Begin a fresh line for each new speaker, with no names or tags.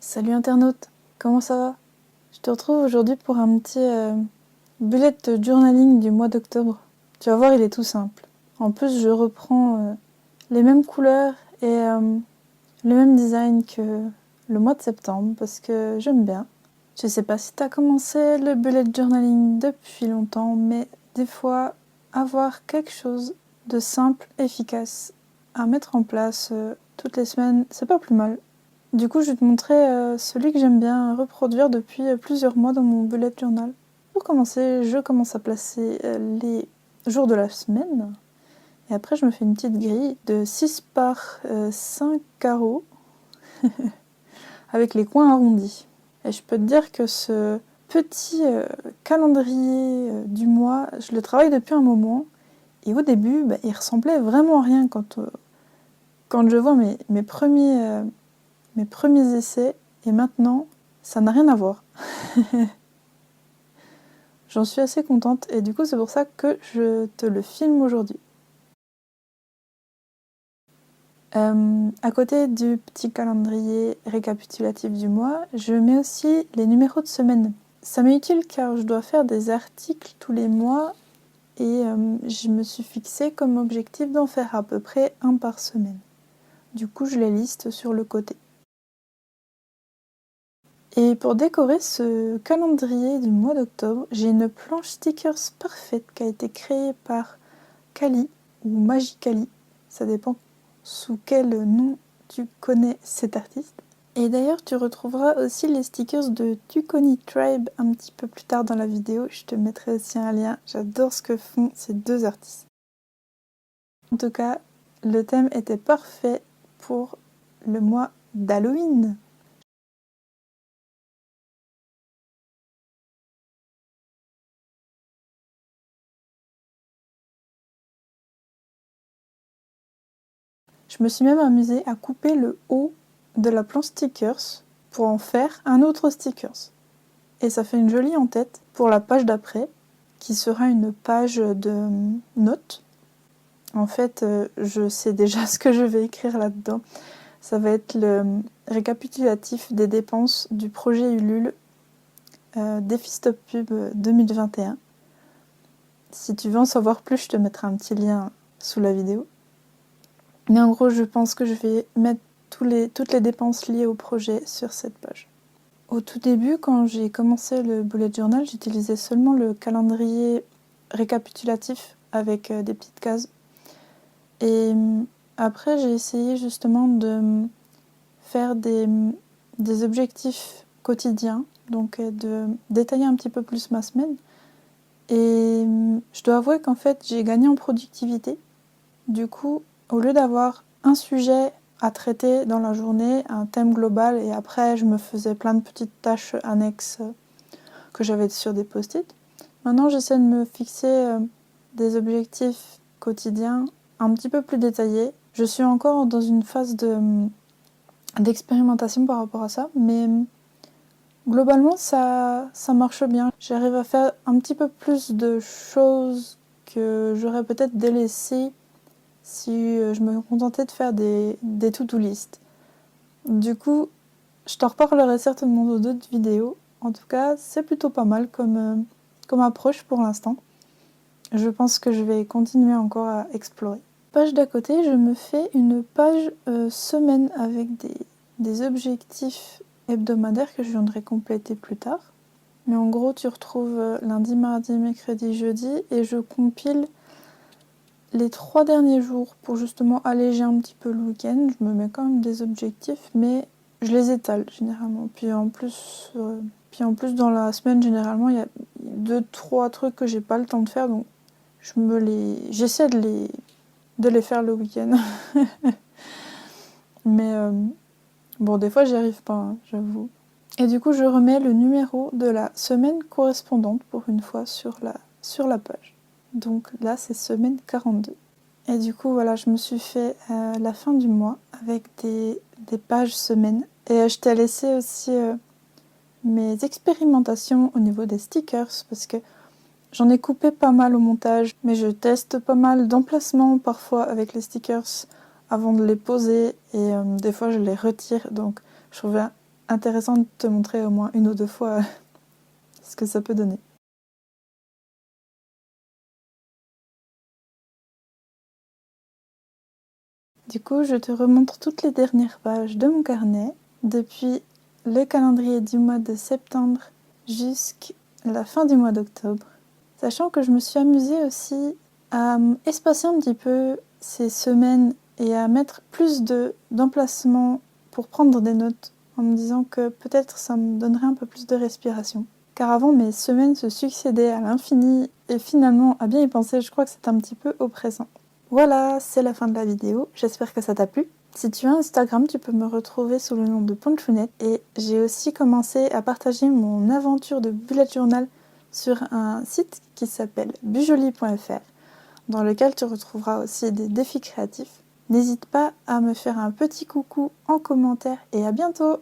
Salut internaute, comment ça va? Je te retrouve aujourd'hui pour un petit bullet journaling du mois d'octobre. Tu vas voir, il est tout simple. En plus, je reprends les mêmes couleurs et le même design que le mois de septembre parce que j'aime bien. Je sais pas si t'as commencé le bullet journaling depuis longtemps, mais des fois, avoir quelque chose de simple, efficace à mettre en place toutes les semaines, c'est pas plus mal. Du coup, je vais te montrer celui que j'aime bien reproduire depuis plusieurs mois dans mon bullet journal. Pour commencer, je commence à placer les jours de la semaine. Et après, je me fais une petite grille de 6 par 5 carreaux avec les coins arrondis. Et je peux te dire que ce petit calendrier du mois, je le travaille depuis un moment. Et au début, il ressemblait vraiment à rien quand je vois mes premiers essais. Et maintenant, ça n'a rien à voir. J'en suis assez contente et du coup c'est pour ça que je te le filme aujourd'hui. À côté du petit calendrier récapitulatif du mois, je mets aussi les numéros de semaine. Ça m'est utile car je dois faire des articles tous les mois et je me suis fixé comme objectif d'en faire à peu près un par semaine. Du coup je les liste sur le côté. Et pour décorer ce calendrier du mois d'octobre, j'ai une planche stickers parfaite qui a été créée par Kali ou Magicali, ça dépend sous quel nom tu connais cet artiste. Et d'ailleurs, tu retrouveras aussi les stickers de Tuconi Tribe un petit peu plus tard dans la vidéo. Je te mettrai aussi un lien. J'adore ce que font ces deux artistes. En tout cas, le thème était parfait pour le mois d'Halloween. Je me suis même amusée à couper le haut de la planche stickers pour en faire un autre stickers. Et ça fait une jolie en-tête pour la page d'après, qui sera une page de notes. En fait, je sais déjà ce que je vais écrire là-dedans. Ça va être le récapitulatif des dépenses du projet Ulule Défi Stop Pub 2021. Si tu veux en savoir plus, je te mettrai un petit lien sous la vidéo. Mais en gros, je pense que je vais mettre toutes les dépenses liées au projet sur cette page. Au tout début, quand j'ai commencé le bullet journal, j'utilisais seulement le calendrier récapitulatif avec des petites cases. Et après, j'ai essayé justement de faire des objectifs quotidiens, donc de détailler un petit peu plus ma semaine. Et je dois avouer qu'en fait, j'ai gagné en productivité. Du coup, au lieu d'avoir un sujet à traiter dans la journée, un thème global, et après je me faisais plein de petites tâches annexes que j'avais sur des post-it. Maintenant, j'essaie de me fixer des objectifs quotidiens un petit peu plus détaillés. Je suis encore dans une phase d'expérimentation par rapport à ça, mais globalement, ça marche bien. J'arrive à faire un petit peu plus de choses que j'aurais peut-être délaissées si je me contentais de faire des to-do list. Du coup, je t'en reparlerai certainement dans d'autres vidéos. En tout cas, c'est plutôt pas mal comme approche pour l'instant. Je pense que je vais continuer encore à explorer. Page d'à côté, je me fais une page semaine avec des objectifs hebdomadaires que je viendrai compléter plus tard. Mais en gros, tu retrouves lundi, mardi, mercredi, jeudi et je compile les 3 derniers jours pour justement alléger un petit peu le week-end. Je me mets quand même des objectifs, mais je les étale généralement. Puis en plus dans la semaine, généralement, il y a 2-3 trucs que j'ai pas le temps de faire, donc j'essaie de les faire le week-end. Mais bon, des fois, j'y arrive pas, hein, j'avoue. Et du coup, je remets le numéro de la semaine correspondante pour une fois sur la page. Donc là, c'est semaine 42. Et du coup, voilà, je me suis fait la fin du mois avec des pages semaines. Et je t'ai laissé aussi mes expérimentations au niveau des stickers parce que j'en ai coupé pas mal au montage, mais je teste pas mal d'emplacements parfois avec les stickers avant de les poser et des fois je les retire. Donc je trouvais intéressant de te montrer au moins une ou deux fois ce que ça peut donner. Du coup, je te remontre toutes les dernières pages de mon carnet, depuis le calendrier du mois de septembre jusqu'à la fin du mois d'octobre. Sachant que je me suis amusée aussi à espacer un petit peu ces semaines et à mettre plus d'emplacements pour prendre des notes, en me disant que peut-être ça me donnerait un peu plus de respiration. Car avant, mes semaines se succédaient à l'infini et finalement, à bien y penser, je crois que c'est un petit peu oppressant. Voilà, c'est la fin de la vidéo, j'espère que ça t'a plu. Si tu as Instagram, tu peux me retrouver sous le nom de Ponchounette et j'ai aussi commencé à partager mon aventure de bullet journal sur un site qui s'appelle bujoli.fr dans lequel tu retrouveras aussi des défis créatifs. N'hésite pas à me faire un petit coucou en commentaire et à bientôt!